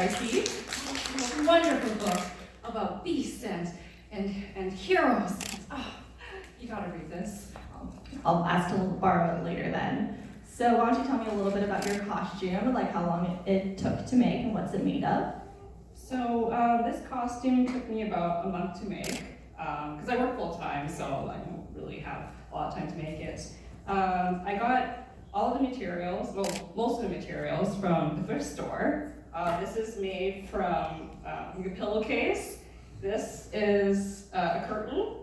I see. A wonderful book about beasts and heroes. Oh, you gotta read this. I'll ask to borrow it later then. So why don't you tell me a little bit about your costume, like how long it took to make and what's it made of? So this costume took me about a month to make, because I work full time, so I don't really have a lot of time to make it. I got all of the materials, well, most of the materials from the thrift store. This is made from like a pillowcase. This is a curtain.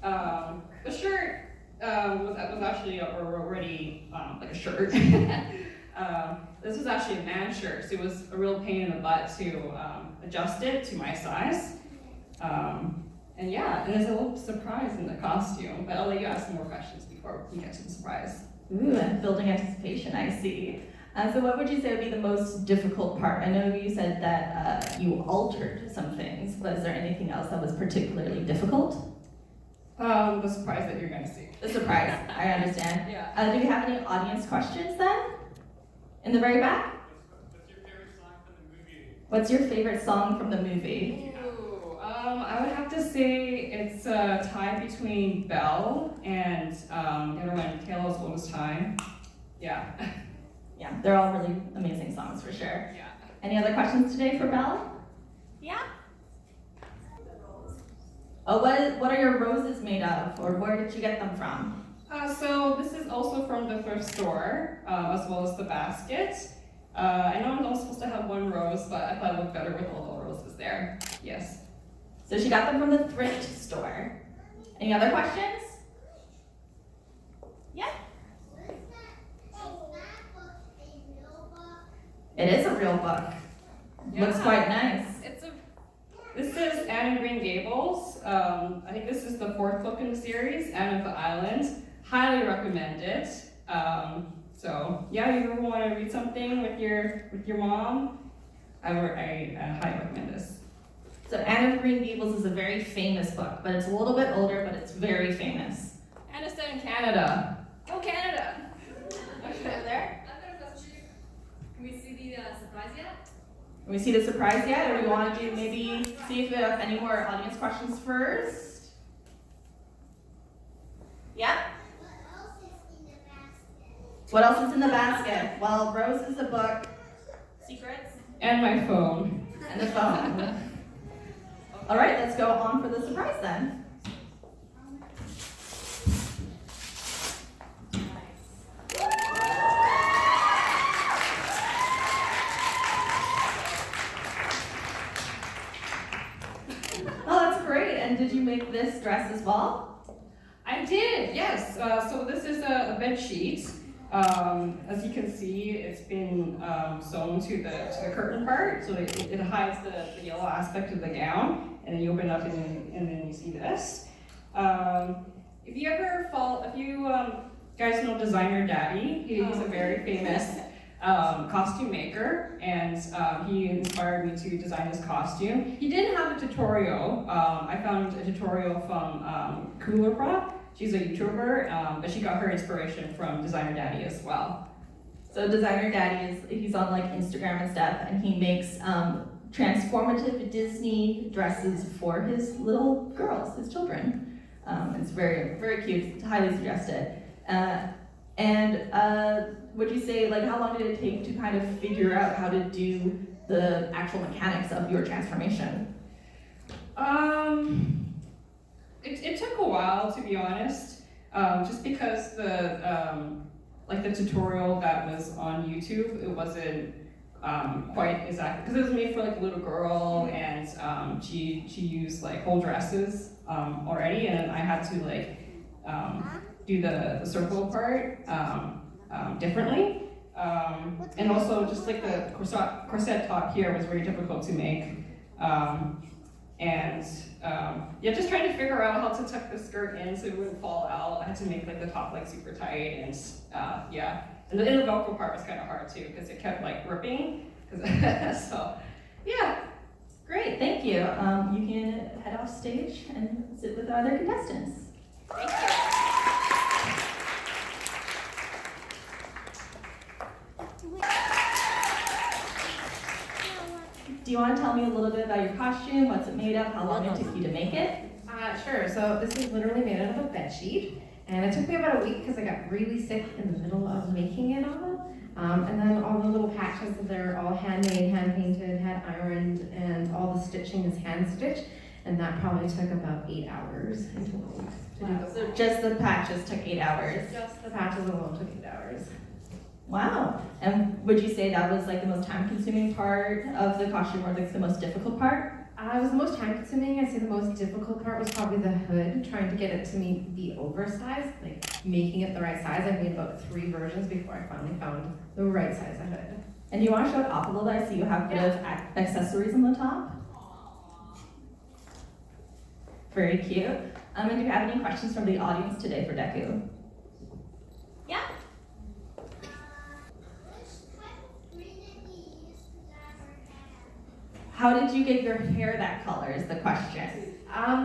The shirt was actually already like a shirt. This was actually a man's shirt, so it was a real pain in the butt to adjust it to my size. And yeah, and there's a little surprise in the costume, but I'll let you ask some more questions before we get to the surprise. Ooh, and building anticipation, I see. So what would you say would be the most difficult part? I know you said that you altered some things, but is there anything else that was particularly difficult? The surprise that you're gonna see. The surprise, I understand. Yeah. Do we have any audience questions then? In the very back? What's your favorite song from the movie? What's your favorite song from the movie? Ooh, I would have to say it's a tie between Belle and the other one, Tale as Old as Time. Yeah. Yeah, they're all really amazing songs for sure. Yeah. Any other questions today for Belle? Yeah? Oh, what are your roses made of, or where did you get them from? So this is also from the thrift store, as well as the basket. I know I'm only supposed to have one rose, but I thought it looked better with all the roses there. Yes. So she got them from the thrift store. Any other questions? Yeah? It is a real book. Looks quite nice. This is Anne of Green Gables. I think this is the 4th book in the series, Anne of the Island. Highly recommend it. So yeah, if you ever want to read something with your mom, I highly recommend this. So Anne of Green Gables is a very famous book, but it's a little bit older, but it's very famous. And it's set in Canada. Go Canada! Okay, there. Can we see the surprise yet? Can we see the surprise yet, or do we want to do maybe see if we have any more audience questions first? Yeah? What else is in the basket? Well, Rose is a book, secrets, And my phone. and the phone. All right, let's go on for the surprise then. Oh, that's great. And did you make this dress as well? I did, yes. So this is a bed sheet. As you can see, it's been sewn to the curtain part, so it hides the yellow aspect of the gown, and then you open it up and then you see this. If you guys know Designer Daddy, he's a very famous costume maker, and he inspired me to design this costume. He didn't have a tutorial. I found a tutorial from Cooler. She's a YouTuber, but she got her inspiration from Designer Daddy as well. So Designer Daddy he's on like Instagram and stuff, and he makes transformative Disney dresses for his little girls, his children. It's very, very cute. Highly suggest it. Would you say, like, how long did it take to kind of figure out how to do the actual mechanics of your transformation? It took a while, to be honest, just because the tutorial that was on YouTube, it wasn't quite exact, because it was made for like a little girl, and she used like whole dresses already, and I had to like do the circle part differently, and also just like the corset top here was very difficult to make. Just trying to figure out how to tuck the skirt in so it wouldn't fall out. I had to make like the top like super tight, and and the Velcro part was kind of hard too because it kept like ripping. So yeah. Great, thank you. You can head off stage and sit with our other contestants. Thank you. do you want to tell me a little bit about your costume? What's it made of? How long it took you to make it? Sure. So this is literally made out of a bed sheet, and it took me about a week because I got really sick in the middle of making it all. And then all the little patches, they're all handmade, hand painted, hand ironed, and all the stitching is hand stitched. And that probably took about 8 hours in total to do So just the patches took 8 hours. Just the patches alone took 8 hours. Wow. And would you say that was like the most time-consuming part of the costume, or like the most difficult part? It was the most time consuming. I'd say the most difficult part was probably the hood, trying to get it to be oversized, like making it the right size. I made about 3 versions before I finally found the right size of hood. And do you want to show it off a little bit? I see you have a bit of accessories on the top. Very cute. And do you have any questions from the audience today for Deku? Yeah? How did you get your hair that color is the question.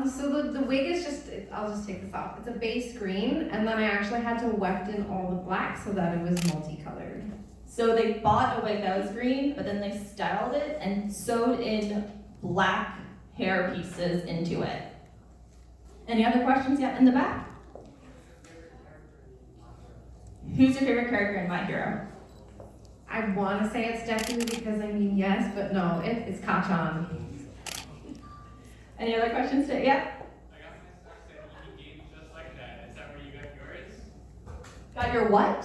So the wig is I'll just take this off. It's a base green, and then I actually had to weft in all the black so that it was multicolored. So they bought a wig that was green, but then they styled it and sewed in black hair pieces into it. Any other questions yet in the back? Who's your favorite character in My Hero? I want to say it's Deku because yes, but no, it's Kachan. Any other questions today? Yeah? I got my socks at EB Games just like that. Is that where you got yours? Got your what?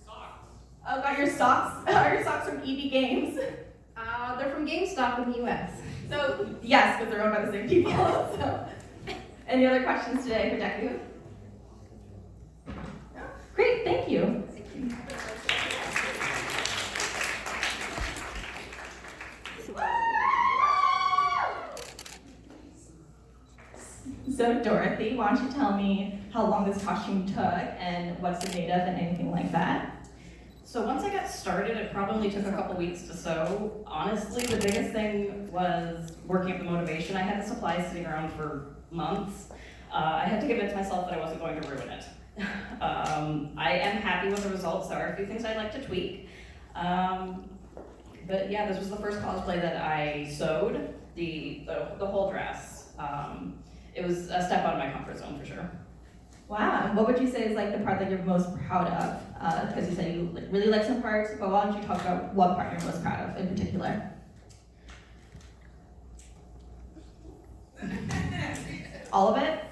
Socks. Oh, got your socks? Are your socks from EB Games? They're from GameStop in the US. So, yes, because they're owned by the same people. So. Any other questions today for Deku? No? Great, thank you. So Dorothy, why don't you tell me how long this costume took and what's it made of and anything like that? So once I got started, it probably took a couple weeks to sew. Honestly, the biggest thing was working up the motivation. I had the supplies sitting around for months. I had to convince myself that I wasn't going to ruin it. I am happy with the results. There are a few things I'd like to tweak. But yeah, this was the first cosplay that I sewed, the whole dress. It was a step out of my comfort zone for sure. Wow, and what would you say is like the part that you're most proud of? Because you said you really like some parts, but why don't you talk about what part you're most proud of in particular? All of it?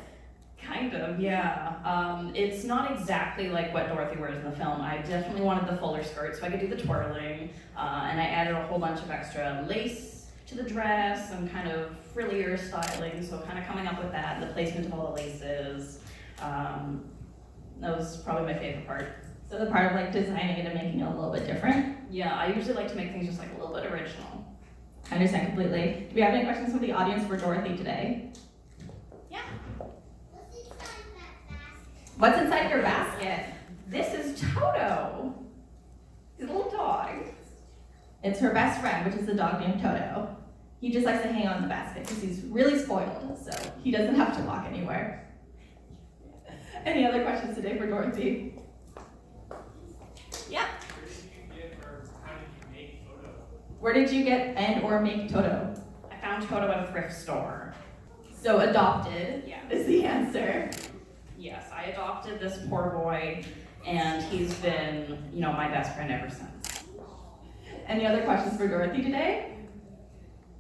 Kind of, yeah. It's not exactly like what Dorothy wears in the film. I definitely wanted the fuller skirt so I could do the twirling, and I added a whole bunch of extra lace to the dress and kind of frillier styling, so kind of coming up with that, and the placement of all the laces. That was probably my favorite part. So the part of like designing it and making it a little bit different? Yeah, I usually like to make things just like a little bit original. I understand completely. Do we have any questions from the audience for Dorothy today? Yeah? What's inside your basket? This is Toto. He's a little dog. It's her best friend, which is a dog named Toto. He just likes to hang on the basket because he's really spoiled, so he doesn't have to walk anywhere. Any other questions today for Dorothy? Yeah? Where did you get or how did you make Toto? Where did you get and or make Toto? I found Toto at a thrift store. So adopted Yeah. is the answer. Yes, I adopted this poor boy, and he's been, my best friend ever since. Any other questions for Dorothy today?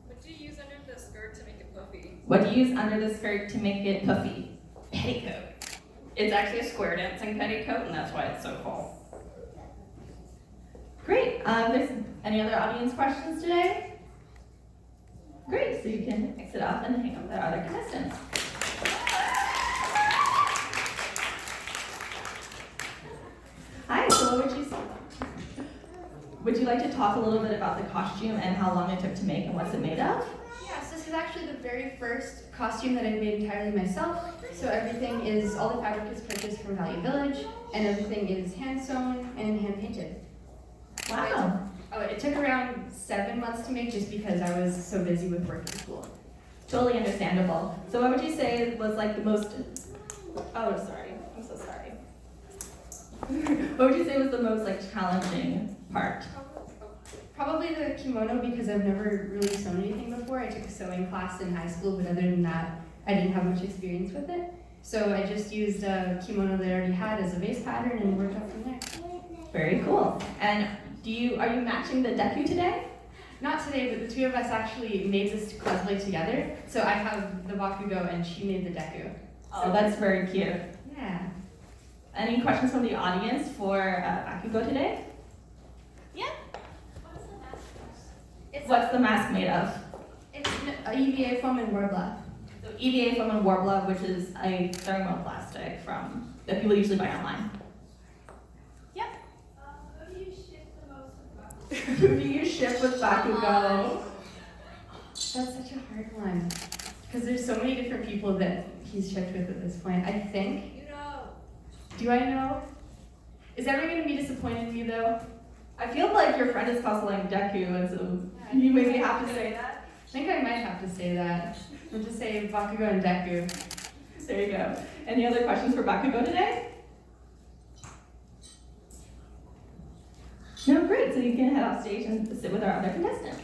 What do you use under the skirt to make it puffy? What do you use under the skirt to make it puffy? Petticoat. It's actually a square dancing petticoat, and that's why it's so full. Great. There's any other audience questions today? Great. So you can exit off and hang up with our other contestants. Hi. So what would you like to talk a little bit about the costume and how long it took to make and what's it made of? Yes, this is actually the very first costume that I've made entirely myself. So everything is, all the fabric is purchased from Value Village, and everything is hand sewn and hand painted. Wow. It took around 7 months to make just because I was so busy with work and school. Totally understandable. So what would you say was like the most, oh, sorry, I'm so sorry. What would you say was the most like challenging part? Probably the kimono because I've never really sewn anything before. I took a sewing class in high school, but other than that, I didn't have much experience with it. So I just used a kimono that I already had as a base pattern and worked up from there. Very cool. And are you matching the deku today? Not today, but the two of us actually made this cosplay together. So I have the Bakugo and she made the deku. Oh, that's very cute. Yeah. Any questions from the audience for Bakugo today? What's the mask made of? It's a EVA foam and Warbler. So EVA foam and Warbler, which is a thermoplastic that people usually buy online. Who do you ship the most with Who do you ship with Bakugo? That's such a hard one. Because there's so many different people that he's shipped with at this point. I think. You know. Do I know? Is everyone going to be disappointed in me though? I feel like your friend is cosplaying Deku, and so you maybe have to say that. I think I might have to say that. I'll just say Bakugo and Deku. There you go. Any other questions for Bakugo today? No, great. So you can head off stage and sit with our other contestants.